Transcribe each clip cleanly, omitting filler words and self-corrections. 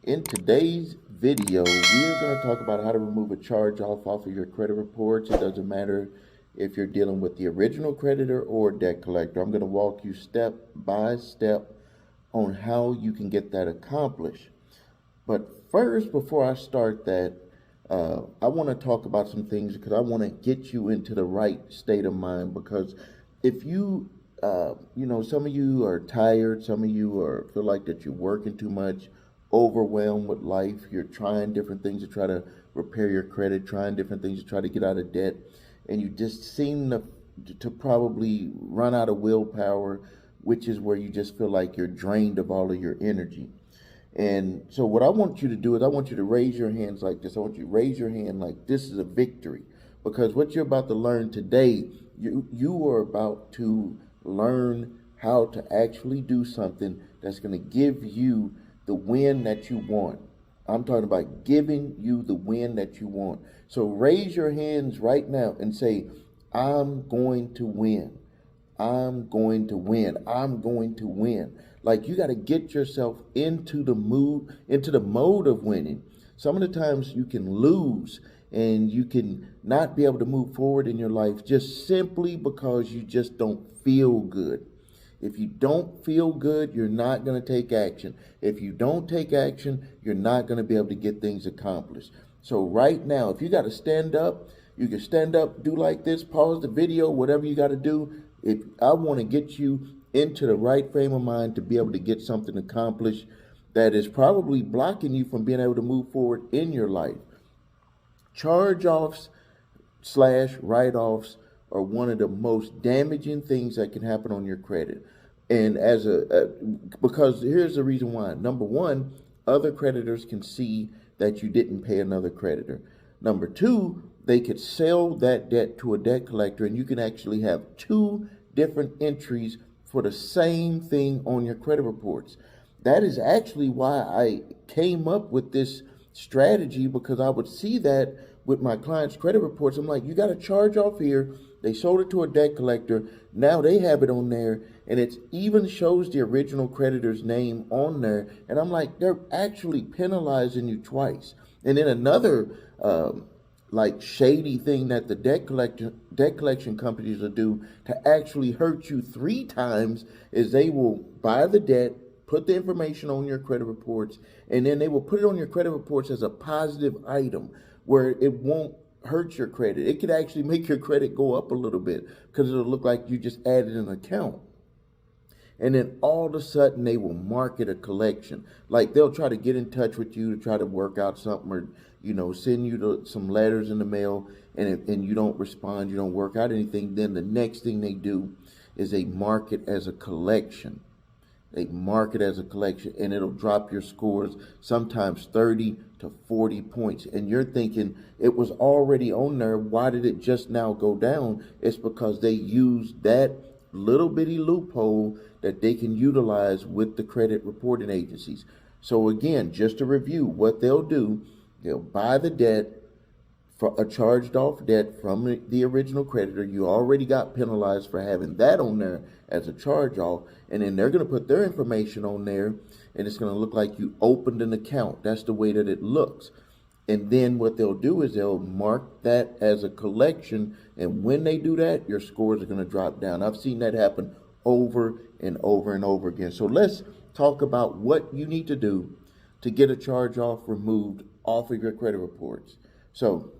In today's video, we're going to talk about how to remove a charge off of your credit reports. It doesn't matter if you're dealing with the original creditor or debt collector. I'm going to walk you step by step on how you can get that accomplished. But first, before I start that, I want to talk about some things because I want to get you into the right state of mind. Because if some of you are tired, some of you feel like that you're working too much, overwhelmed with life. You're trying different things to try to repair your credit, trying different things to try to get out of debt, and you just seem to probably run out of willpower, which is where you just feel like you're drained of all of your energy. And so what I want you to do is I want you to raise your hands like this. I want you to raise your hand like this is a victory. Because what you're about to learn today, you are about to learn how to actually do something that's going to give you the win that you want. I'm talking about giving you the win that you want. So raise your hands right now and say, I'm going to win. I'm going to win. I'm going to win. Like, you got to get yourself into the mode of winning. Some of the times you can lose and you can not be able to move forward in your life just simply because you just don't feel good. If you don't feel good, you're not going to take action. If you don't take action, you're not going to be able to get things accomplished. So right now, if you got to stand up, you can stand up, do like this, pause the video, whatever you got to do. If I want to get you into the right frame of mind to be able to get something accomplished that is probably blocking you from being able to move forward in your life. Charge-offs / write-offs are one of the most damaging things that can happen on your credit. And because here's the reason why. Number one, other creditors can see that you didn't pay another creditor. Number two, they could sell that debt to a debt collector and you can actually have two different entries for the same thing on your credit reports. That is actually why I came up with this strategy, because I would see that with my clients' credit reports. I'm like, you got a charge off here. They sold it to a debt collector. Now they have it on there, and it even shows the original creditor's name on there. And I'm like, they're actually penalizing you twice. And then another shady thing that the debt collection companies will do to actually hurt you 3 times is they will buy the debt, put the information on your credit reports, and then they will put it on your credit reports as a positive item where it won't hurt your credit. It could actually make your credit go up a little bit because it'll look like you just added an account. And then all of a sudden they will market a collection. Like, they'll try to get in touch with you to try to work out something, or send you some letters in the mail, and you don't respond, you don't work out anything. Then the next thing they do is they market as a collection. They market as a collection, and it'll drop your scores sometimes 30 to 40 points. And you're thinking, it was already on there. Why did it just now go down? It's because they used that little bitty loophole that they can utilize with the credit reporting agencies. So again, just to review, what they'll do, they'll buy the debt, for a charged off debt from the original creditor. You already got penalized for having that on there as a charge off, and then they're going to put their information on there, and it's going to look like you opened an account. That's the way that it looks. And then what they'll do is they'll mark that as a collection, and when they do that, your scores are going to drop down. I've seen that happen over and over and over again. So let's talk about what you need to do to get a charge off removed off of your credit reports. So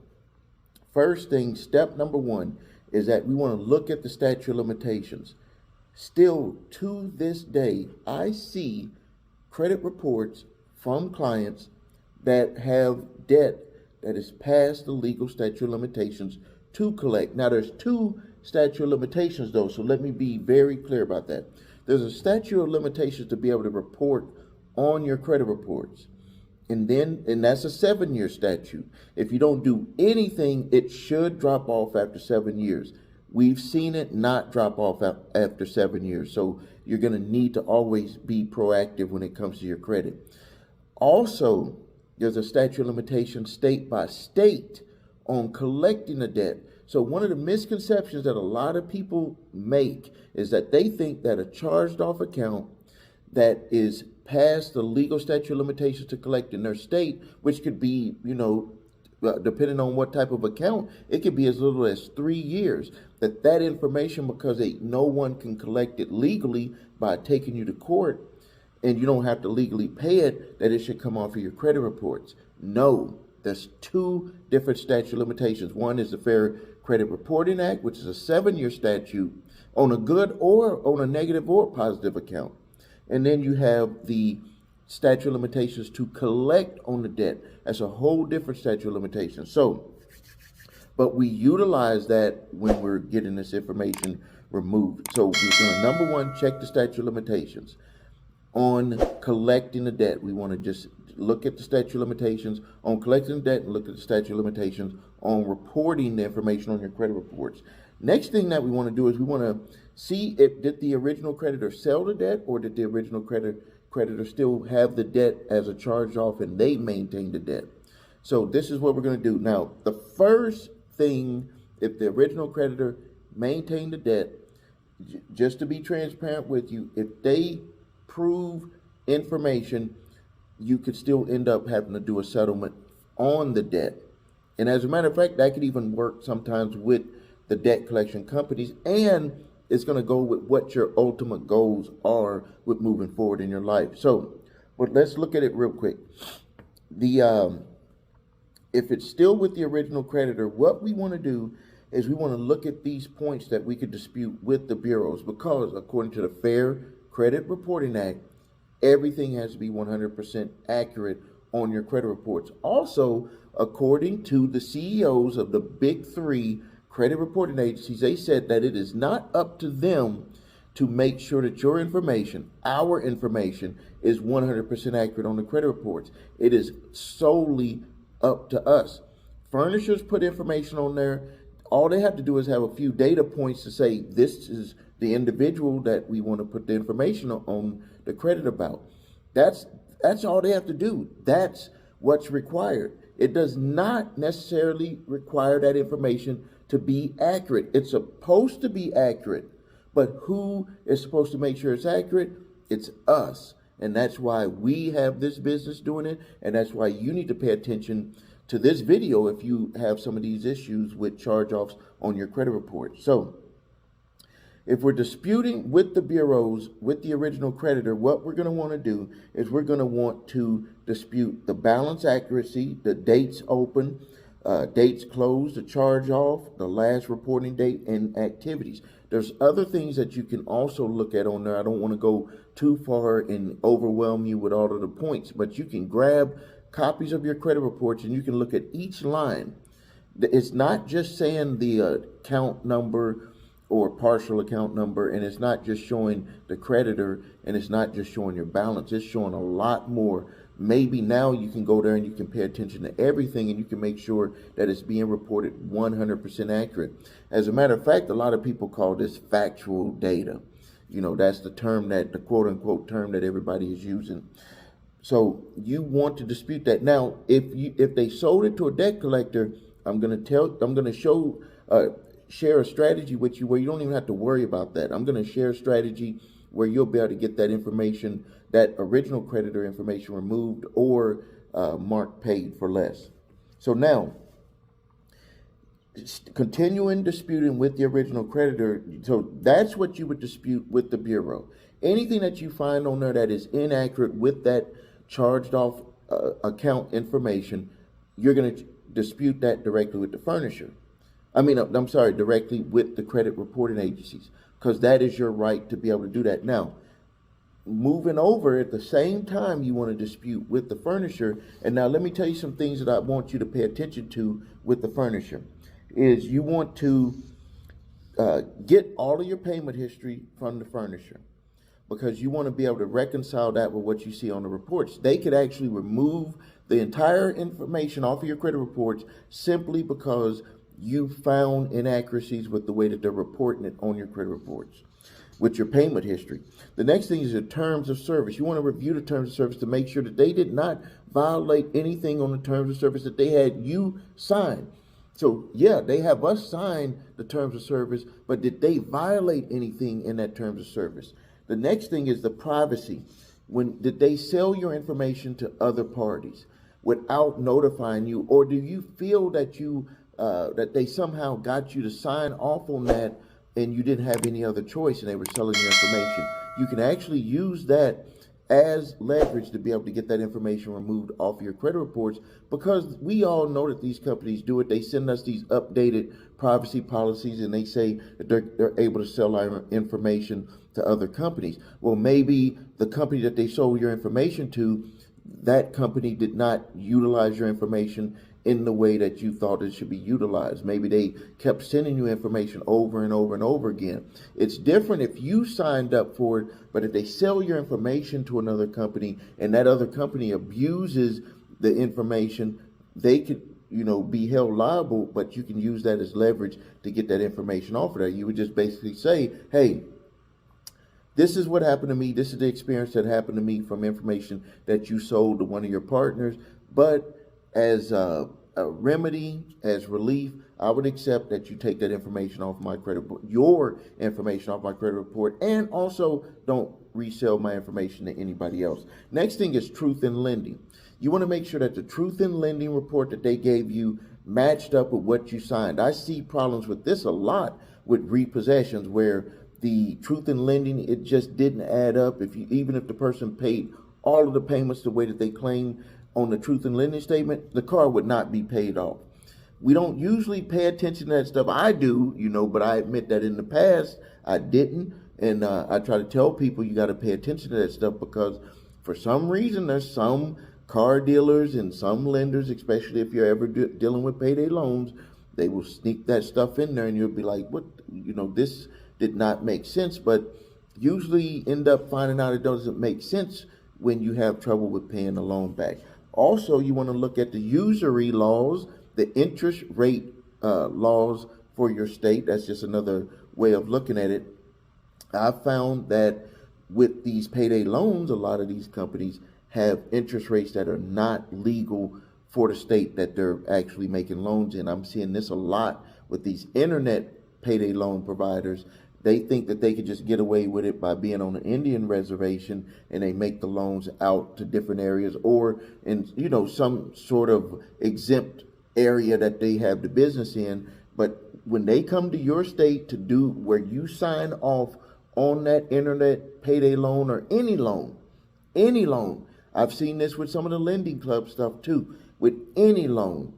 first thing, step number 1 is that we want to look at the statute of limitations. Still to this day, I see credit reports from clients that have debt that is past the legal statute of limitations to collect. Now, there's 2 statute of limitations though, so let me be very clear about that. There's a statute of limitations to be able to report on your credit reports. And that's a 7-year statute. If you don't do anything, it should drop off after 7 years. We've seen it not drop off after 7 years. So you're going to need to always be proactive when it comes to your credit. Also, there's a statute of limitations state by state on collecting the debt. So one of the misconceptions that a lot of people make is that they think that a charged off account that is past the legal statute of limitations to collect in their state, which could be, depending on what type of account, it could be as little as 3 years. That information, because no one can collect it legally by taking you to court, and you don't have to legally pay it, that it should come off of your credit reports. No, there's 2 different statute of limitations. One is the Fair Credit Reporting Act, which is a 7-year statute on a good or on a negative or positive account. And then you have the statute of limitations to collect on the debt. That's a whole different statute of limitations. So, but we utilize that when we're getting this information removed. So we're going to, number one, check the statute of limitations. On collecting the debt, we want to just look at the statute of limitations on collecting the debt and look at the statute of limitations on reporting the information on your credit reports. Next thing that we want to do is we want to see if did the original creditor sell the debt, or did the original creditor still have the debt as a charge off and they maintain the debt. So this is what we're going to do. Now, the first thing, if the original creditor maintained the debt, just to be transparent with you, if they prove information, you could still end up having to do a settlement on the debt. And as a matter of fact, that could even work sometimes with the debt collection companies, and it's going to go with what your ultimate goals are with moving forward in your life. So, but let's look at it real quick. If it's still with the original creditor, what we want to do is we want to look at these points that we could dispute with the bureaus, because according to the Fair Credit Reporting Act, everything has to be 100% accurate on your credit reports. Also, according to the CEOs of the big 3 credit reporting agencies, they said that it is not up to them to make sure that your information, our information, is 100% accurate on the credit reports. It is solely up to us. Furnishers put information on there. All they have to do is have a few data points to say this is the individual that we want to put the information on the credit about. That's all they have to do. That's what's required. It does not necessarily require that information to be accurate. It's supposed to be accurate, but who is supposed to make sure it's accurate? It's us. And that's why we have this business doing it, and that's why you need to pay attention to this video if you have some of these issues with charge-offs on your credit report. So, if we're disputing with the bureaus, with the original creditor, what we're going to want to do is we're going to want to dispute the balance accuracy, the dates open, dates closed, the charge off, the last reporting date, and activities. There's other things that you can also look at on there. I don't want to go too far and overwhelm you with all of the points, but you can grab copies of your credit reports and you can look at each line. It's not just saying the account number or partial account number, and it's not just showing the creditor, and it's not just showing your balance. It's showing a lot more. Maybe now you can go there and you can pay attention to everything, and you can make sure that it's being reported 100% accurate. As a matter of fact, a lot of people call this factual data. That's the term, that the quote unquote term that everybody is using. So you want to dispute that. Now, if they sold it to a debt collector, I'm going to share a strategy with you where you don't even have to worry about that. I'm going to share a strategy where you'll be able to get that information, that original creditor information, removed or marked paid for less. So now, continuing disputing with the original creditor, so that's what you would dispute with the bureau. Anything that you find on there that is inaccurate with that charged off account information, you're going to dispute that directly with the furnisher. Directly with the credit reporting agencies, because that is your right to be able to do that. Now, moving over at the same time, you want to dispute with the furnisher. And now let me tell you some things that I want you to pay attention to with the furnisher. Is you want to get all of your payment history from the furnisher, because you want to be able to reconcile that with what you see on the reports. They could actually remove the entire information off of your credit reports simply because you found inaccuracies with the way that they're reporting it on your credit reports with your payment history. The next thing is the terms of service. You want to review the terms of service to make sure that they did not violate anything on the terms of service that they had you sign. So yeah, they have us sign the terms of service, but did they violate anything in that terms of service? The next thing is the privacy. when did they sell your information to other parties without notifying you, or do you feel that that they somehow got you to sign off on that and you didn't have any other choice and they were selling your information? You can actually use that as leverage to be able to get that information removed off your credit reports, because we all know that these companies do it. They send us these updated privacy policies and they say that they're able to sell our information to other companies. Well, maybe the company that they sold your information to, that company did not utilize your information in the way that you thought it should be utilized. Maybe they kept sending you information over and over and over again. It's different if you signed up for it, but if they sell your information to another company and that other company abuses the information, they could, be held liable, but you can use that as leverage to get that information off of there. You would just basically say, hey, this is what happened to me. This is the experience that happened to me from information that you sold to one of your partners. But as a remedy, as relief, I would accept that you take that information off my credit report, your information off my credit report, and also don't resell my information to anybody else. Next thing is truth in lending. You want to make sure that the truth in lending report that they gave you matched up with what you signed. I see problems with this a lot with repossessions where the truth in lending, it just didn't add up. Even if the person paid all of the payments the way that they claim on the truth in lending statement, the car would not be paid off. We don't usually pay attention to that stuff. I do, but I admit that in the past I didn't. And I try to tell people you got to pay attention to that stuff, because for some reason there's some car dealers and some lenders, especially if you're ever dealing with payday loans, they will sneak that stuff in there and you'll be like, what, this did not make sense. But usually end up finding out it doesn't make sense when you have trouble with paying the loan back. Also, you want to look at the usury laws, the interest rate laws for your state. That's just another way of looking at it. I found that with these payday loans, a lot of these companies have interest rates that are not legal for the state that they're actually making loans in. I'm seeing this a lot with these internet payday loan providers. They think that they could just get away with it by being on an Indian reservation, and they make the loans out to different areas or in, some sort of exempt area that they have the business in. But when they come to your state to do where you sign off on that internet payday loan or any loan, I've seen this with some of the lending club stuff too. With any loan,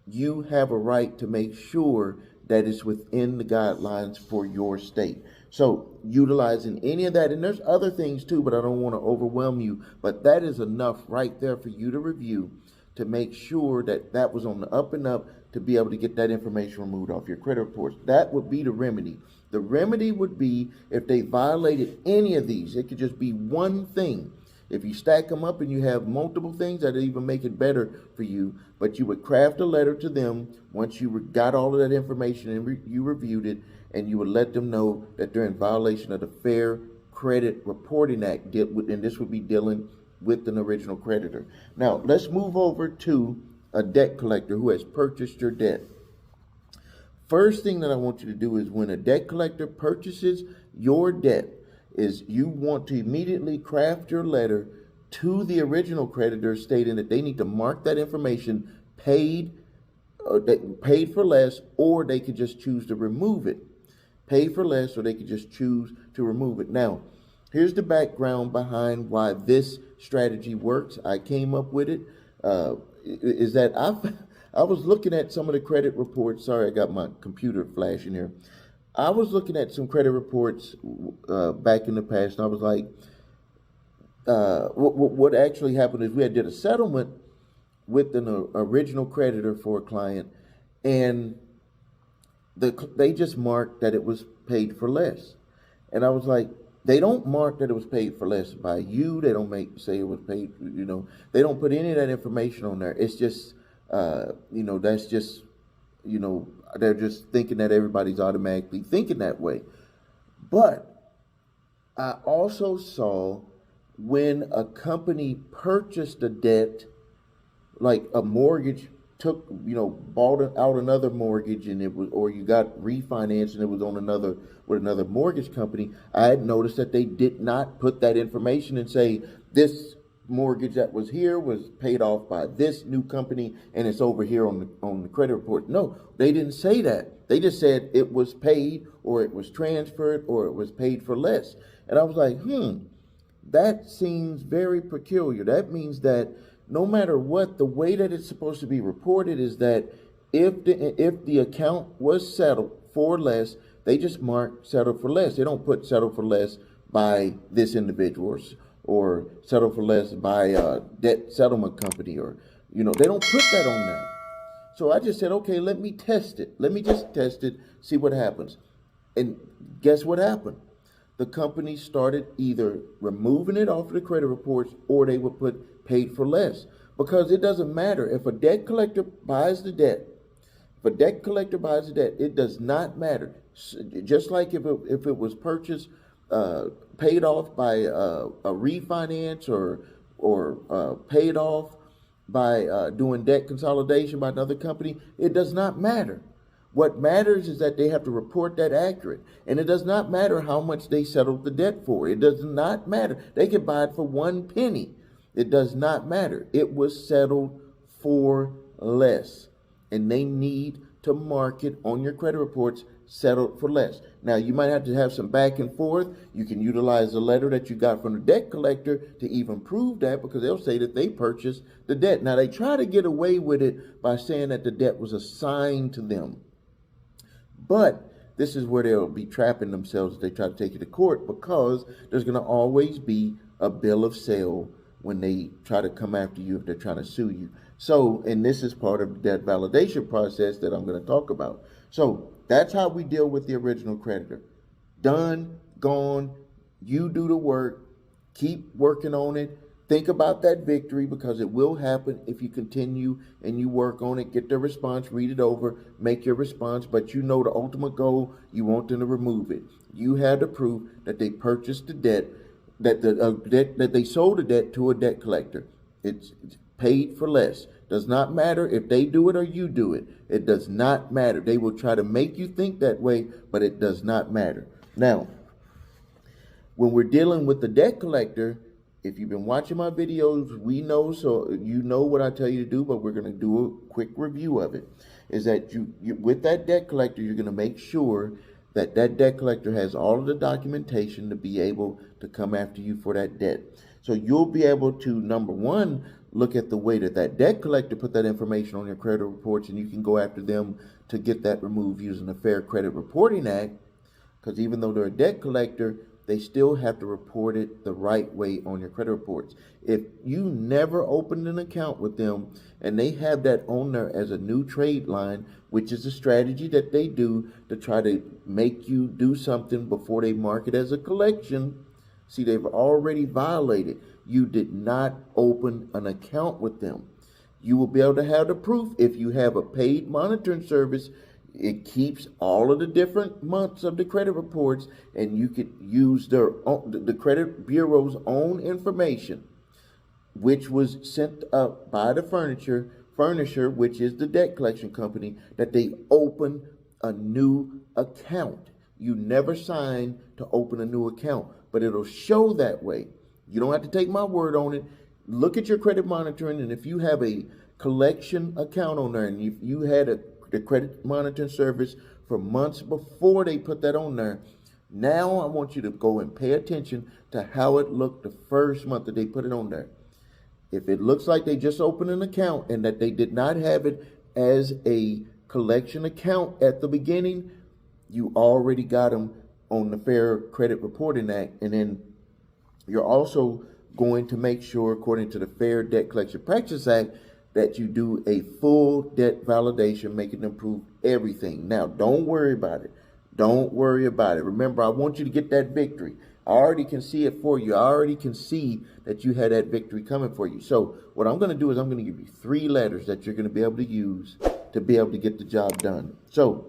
you have a right to make sure that is within the guidelines for your state. So utilizing any of that, and there's other things too, but I don't want to overwhelm you, but that is enough right there for you to review to make sure that that was on the up and up to be able to get that information removed off your credit reports. That would be the remedy. The remedy would be if they violated any of these. It could just be one thing. If you stack them up and you have multiple things, that'll even make it better for you. But you would craft a letter to them once you got all of that information and you reviewed it, and you would let them know that they're in violation of the Fair Credit Reporting Act, and this would be dealing with an original creditor. Now, let's move over to a debt collector who has purchased your debt. First thing that I want you to do is when a debt collector purchases your debt, is you want to immediately craft your letter to the original creditor stating that they need to mark that information paid for less, or they could just choose to remove it. Paid for less, or they could just choose to remove it. Now, here's the background behind why this strategy works. I came up with it. Is that I was looking at some of the credit reports. Sorry, I got my computer flashing here. I was looking at some credit reports back in the past, and I was like, what actually happened is we did a settlement with an original creditor for a client, and they just marked that it was paid for less. And I was like, they don't mark that it was paid for less by you. They don't say it was paid, they don't put any of that information on there. It's just, that's just, they're just thinking that everybody's automatically thinking that way. But I also saw when a company purchased a debt, like a mortgage took, bought out another mortgage and it was, or you got refinanced and it was on another, with another mortgage company, I had noticed that they did not put that information and say, this mortgage that was here was paid off by this new company and it's over here on the credit report. No, they didn't say that. They just said it was paid, or it was transferred, or it was paid for less. And I was like, that seems very peculiar. That means that no matter what, the way that it's supposed to be reported is that if the account was settled for less, they just mark settled for less. They don't put settled for less by this individual, or settled for less by a debt settlement company, or they don't put that on there. So I just said, okay, let me test it. Let me just test it, see what happens. And guess what happened? The company started either removing it off of the credit reports, or they would put paid for less. Because it doesn't matter. If a debt collector buys the debt, it does not matter. Just like if it was purchased, paid off by a refinance, or paid off by doing debt consolidation by another company, it does not matter. What matters is that they have to report that accurate. And it does not matter how much they settled the debt for. It does not matter. They could buy it for 1 penny. It does not matter. It was settled for less. And they need to mark it on your credit reports, settled for less. Now, you might have to have some back and forth. You can utilize the letter that you got from the debt collector to even prove that, because they'll say that they purchased the debt. Now, they try to get away with it by saying that the debt was assigned to them. But this is where they'll be trapping themselves if they try to take you to court, because there's going to always be a bill of sale when they try to come after you if they're trying to sue you. So, and this is part of the debt validation process that I'm going to talk about. So that's how we deal with the original creditor. Done, gone, you do the work, keep working on it. Think about that victory, because it will happen if you continue and you work on it. Get their response, read it over, make your response, but the ultimate goal, you want them to remove it. You have the proof that they purchased the debt, that they sold the debt to a debt collector. It's paid for less. Does not matter if they do it or you do it. It does not matter. They will try to make you think that way, but it does not matter. Now, when we're dealing with the debt collector, if you've been watching my videos, so you know what I tell you to do, but we're going to do a quick review of it. Is that you with that debt collector, you're going to make sure that debt collector has all of the documentation to be able to come after you for that debt. So you'll be able to, number one, look at the way that debt collector put that information on your credit reports, and you can go after them to get that removed using the Fair Credit Reporting Act, because even though they're a debt collector, they still have to report it the right way on your credit reports. If you never opened an account with them and they have that on there as a new trade line, which is a strategy that they do to try to make you do something before they mark it as a collection, see, they've already violated. You did not open an account with them. You will be able to have the proof if you have a paid monitoring service. It keeps all of the different months of the credit reports, and you could use the credit bureau's own information, which was sent up by the furnisher, which is the debt collection company, that they open a new account. You never sign to open a new account, but it'll show that way. You don't have to take my word on it. Look at your credit monitoring, and if you have a collection account on there, and you had the credit monitoring service for months before they put that on there, now I want you to go and pay attention to how it looked the first month that they put it on there. If it looks like they just opened an account and that they did not have it as a collection account at the beginning, you already got them on the Fair Credit Reporting Act. And then you're also going to make sure, according to the Fair Debt Collection Practices Act, that you do a full debt validation, making them prove everything. Now, don't worry about it. Don't worry about it. Remember, I want you to get that victory. I already can see it for you. I already can see that you had that victory coming for you. So what I'm going to do is I'm going to give you 3 letters that you're going to be able to use to be able to get the job done. So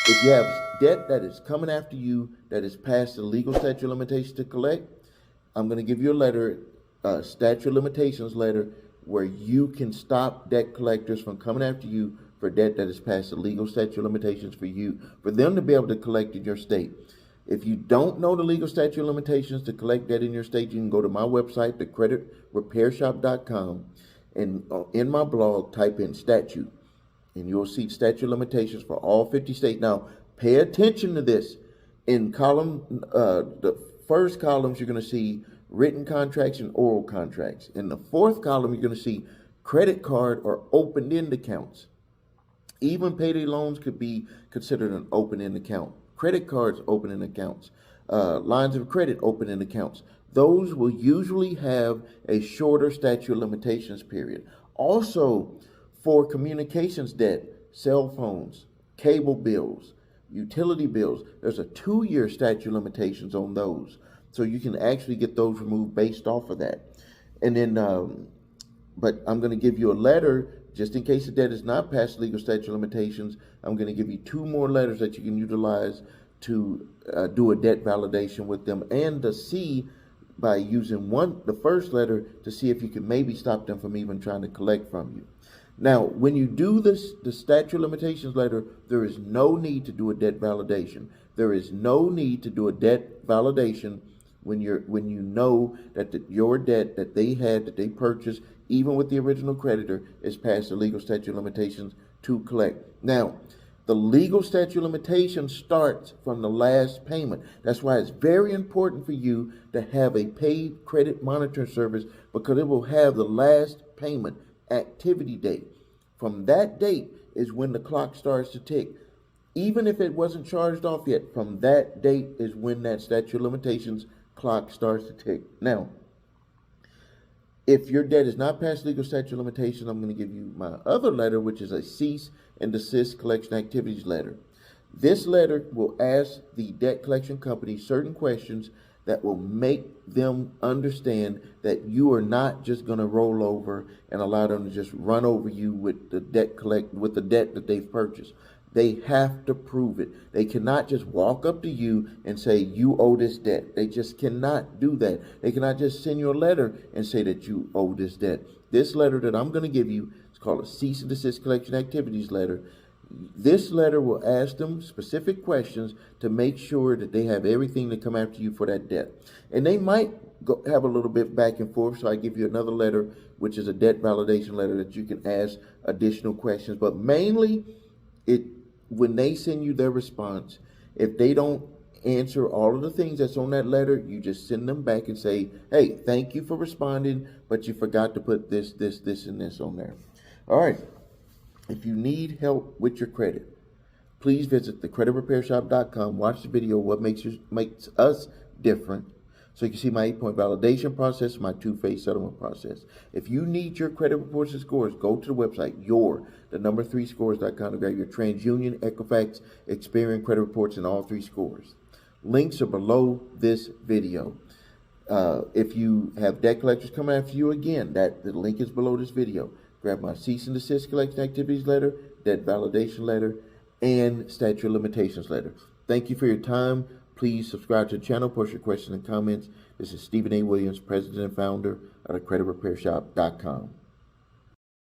if you have debt that is coming after you that is past the legal statute of limitations to collect, I'm going to give you a letter, statute of limitations letter, where you can stop debt collectors from coming after you for debt that is past the legal statute of limitations for them to be able to collect in your state. If you don't know the legal statute of limitations to collect debt in your state, you can go to my website, thecreditrepairshop.com, and in my blog, type in statute, and you'll see statute of limitations for all 50 states. Now, pay attention to this. In the first columns, you're going to see written contracts and oral contracts. In the fourth column, you're going to see credit card or open-end accounts. Even payday loans could be considered an open-end account. Credit cards, open-end accounts. Lines of credit, open-end accounts. Those will usually have a shorter statute of limitations period. Also, for communications debt, cell phones, cable bills, utility bills, there's a 2-year statute of limitations on those. So you can actually get those removed based off of that. And then, but I'm going to give you a letter, just in case the debt is not past legal statute of limitations. I'm going to give you 2 more letters that you can utilize to do a debt validation with them, and to see by using the first letter to see if you can maybe stop them from even trying to collect from you. Now, when you do the statute of limitations letter, there is no need to do a debt validation. There is no need to do a debt validation when you know that your debt that they purchased, even with the original creditor, is past the legal statute of limitations to collect. Now, the legal statute of limitations starts from the last payment. That's why it's very important for you to have a paid credit monitoring service, because it will have the last payment activity date. From that date is when the clock starts to tick. Even if it wasn't charged off yet, from that date is when that statute of limitations clock starts to tick. Now, if your debt is not past legal statute of limitations, I'm going to give you my other letter, which is a cease and desist collection activities letter. This letter will ask the debt collection company certain questions that will make them understand that you are not just going to roll over and allow them to just run over you with the debt that they've purchased. They have to prove it. They cannot just walk up to you and say, you owe this debt. They just cannot do that. They cannot just send you a letter and say that you owe this debt. This letter that I'm going to give you is called a cease and desist collection activities letter. This letter will ask them specific questions to make sure that they have everything to come after you for that debt. And they might have a little bit back and forth, so I give you another letter, which is a debt validation letter that you can ask additional questions. But mainly, when they send you their response, if they don't answer all of the things that's on that letter, you just send them back and say, hey, thank you for responding, but you forgot to put this, and this on there. All right. If you need help with your credit, please visit thecreditrepairshop.com. Watch the video, what makes us different, so you can see my 8-point validation process, my 2-phase settlement process. If you need your credit reports and scores, go to the website, the3scores.com, to grab your TransUnion, Equifax, Experian credit reports and all 3 scores. Links are below this video. If you have debt collectors coming after you again, the link is below this video. Grab my cease and desist collection activities letter, debt validation letter, and statute of limitations letter. Thank you for your time. Please subscribe to the channel, post your questions and comments. This is Stephen A. Williams, President and Founder of thecreditrepairshop.com.